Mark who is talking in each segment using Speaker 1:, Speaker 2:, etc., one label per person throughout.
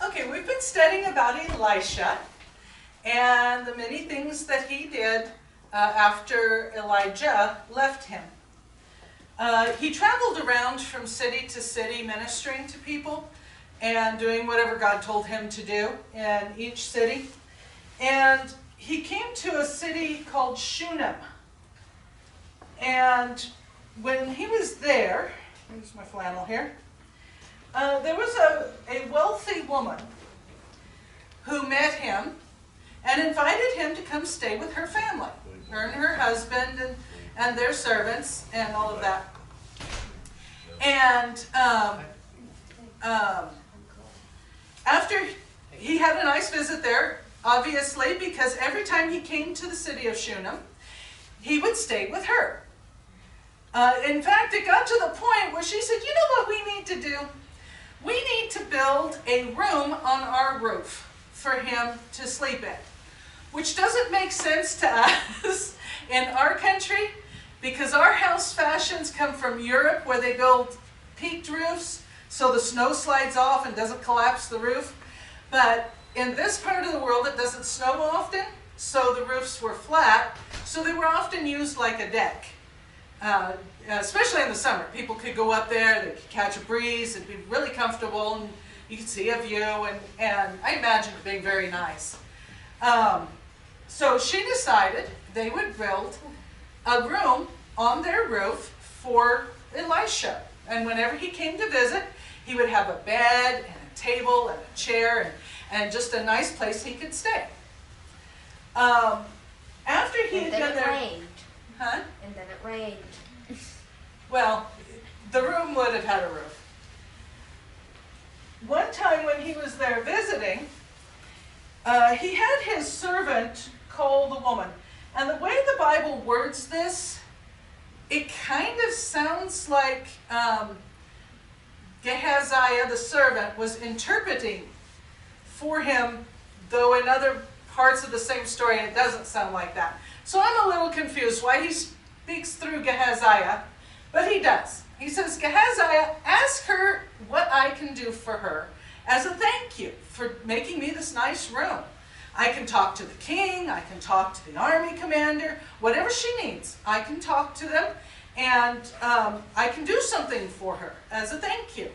Speaker 1: Okay, we've been studying about Elisha and the many things that he did after Elijah left him. He traveled around from city to city ministering to people and doing whatever God told him to do in each city. And he came to a city called Shunem. And when he was there, here's my flannel here, there was a wealthy woman who met him and invited him to come stay with her family, her and her husband and their servants and all of that. And after he had a nice visit there, obviously, because every time he came to the city of Shunem, he would stay with her. In fact, it got to the point where she said, you know what we need to do? We need to build a room on our roof for him to sleep in, which doesn't make sense to us in our country because our house fashions come from Europe where they build peaked roofs so the snow slides off and doesn't collapse the roof. But in this part of the world it doesn't snow often, so the roofs were flat, so they were often used like a deck. Especially in the summer, people could go up there, they could catch a breeze, it'd be really comfortable, and you could see a view, and I imagine it being very nice. So she decided they would build a room on their roof for Elisha, and whenever he came to visit, he would have a bed and a table and a chair and just a nice place he could stay. After he had been there,
Speaker 2: rained.
Speaker 1: huh?
Speaker 2: And then it rained.
Speaker 1: Well, the room would have had a roof. One time when he was there visiting, he had his servant call the woman. And the way the Bible words this, it kind of sounds like Gehazi, the servant, was interpreting for him, though in other parts of the same story it doesn't sound like that. So I'm a little confused why he speaks through Gehazi, but he does. He says, Gehazi, ask her what I can do for her as a thank you for making me this nice room. I can talk to the king, I can talk to the army commander, whatever she needs, I can talk to them, and I can do something for her as a thank you.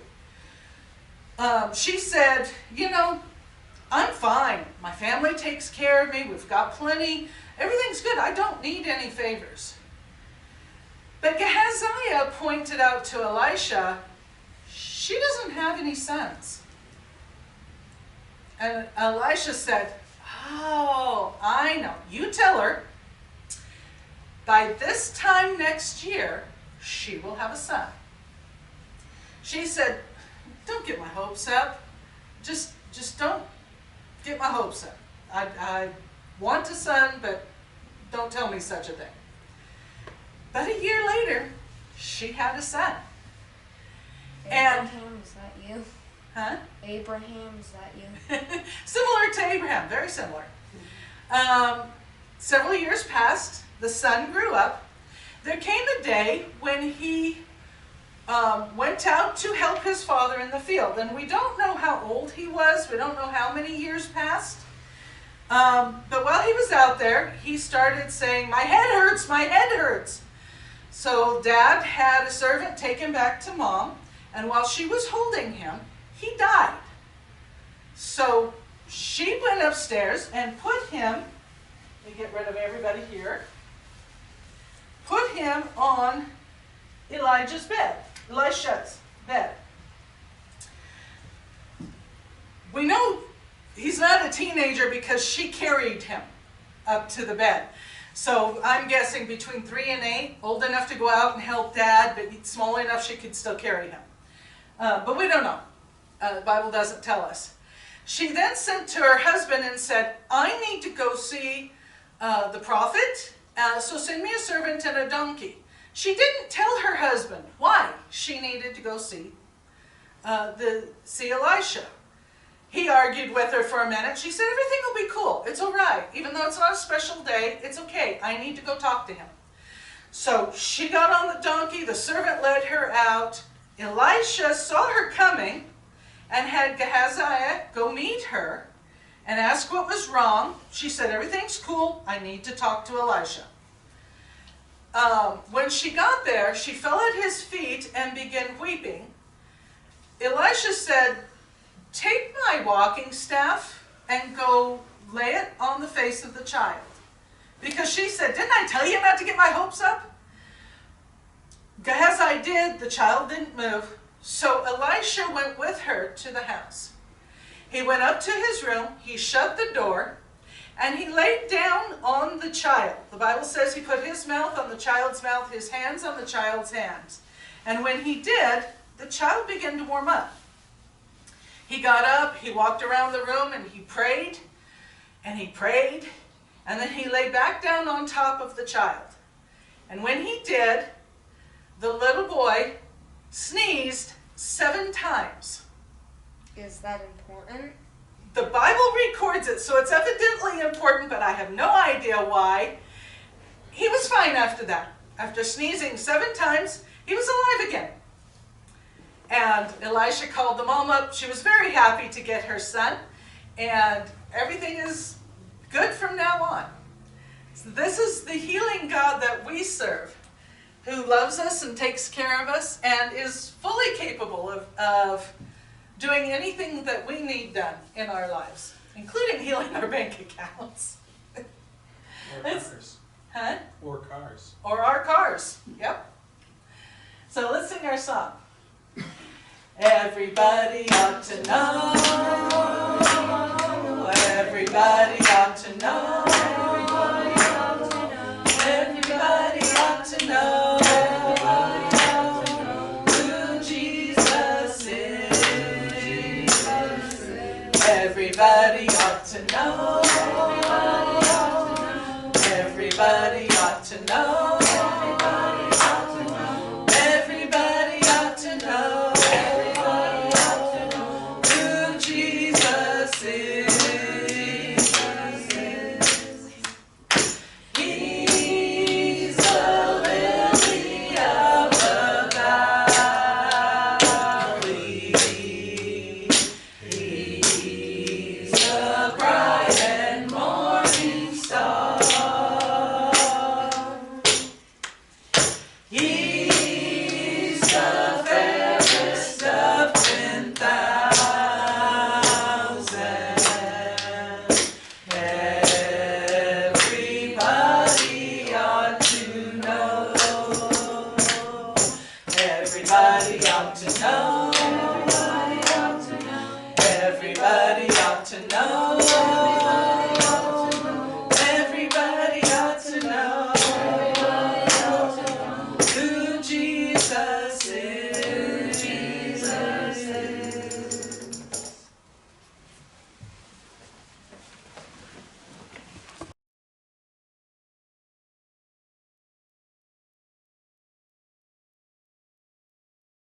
Speaker 1: She said, you know, I'm fine. My family takes care of me, we've got plenty, everything's good, I don't need any favors. But Gehazi pointed out to Elisha, she doesn't have any sons. And Elisha said, oh, I know. You tell her, by this time next year, she will have a son. She said, don't get my hopes up. Just don't get my hopes up. I want a son, but don't tell me such a thing. But a year later, she had a son.
Speaker 2: Abraham, is that you?
Speaker 1: Huh?
Speaker 2: Abraham, is that you?
Speaker 1: Similar to Abraham, very similar. Several years passed, the son grew up. There came a day when he went out to help his father in the field. And we don't know how old he was, we don't know how many years passed. But while he was out there, he started saying, my head hurts, my head hurts. So Dad had a servant take him back to Mom, and while she was holding him, he died. So she went upstairs and put him, let me get rid of everybody here, put him on Elisha's bed. We know he's not a teenager because she carried him up to the bed. So I'm guessing between 3 and 8, old enough to go out and help Dad, but small enough she could still carry him. But we don't know. The Bible doesn't tell us. She then sent to her husband and said, I need to go see the prophet, so send me a servant and a donkey. She didn't tell her husband why she needed to go see Elisha. He argued with her for a minute. She said, everything will be cool. It's all right. Even though it's not a special day, it's okay. I need to go talk to him. So she got on the donkey. The servant led her out. Elisha saw her coming and had Gehazi go meet her and ask what was wrong. She said, everything's cool, I need to talk to Elisha. When she got there, she fell at his feet and began weeping. Elisha said, take my walking staff and go lay it on the face of the child. Because she said, didn't I tell you not to get my hopes up? Gehazi did, the child didn't move. So Elisha went with her to the house. He went up to his room, he shut the door, and he laid down on the child. The Bible says he put his mouth on the child's mouth, his hands on the child's hands. And when he did, the child began to warm up. He got up, he walked around the room, and he prayed, and he prayed, and then he lay back down on top of the child. And when he did, the little boy sneezed 7 times.
Speaker 2: Is that important?
Speaker 1: The Bible records it, so it's evidently important, but I have no idea why. He was fine after that. After sneezing 7 times, he was alive again. And Elisha called the mom up. She was very happy to get her son, and everything is good from now on. So this is the healing God that we serve, who loves us and takes care of us and is fully capable of doing anything that we need done in our lives, including healing our bank accounts.
Speaker 3: Or cars.
Speaker 1: Huh?
Speaker 3: Or cars.
Speaker 1: Or our cars, yep. So let's sing our song. Everybody ought to know. Everybody ought to know. Everybody ought to know. Who Jesus is. Everybody ought to know. Everybody ought to know. Everybody ought to know who Jesus is. He's the lily of the valley. He's the bright and morning star. He's the fairest of 10,000. Everybody ought to know. Everybody ought to know. Everybody ought to know.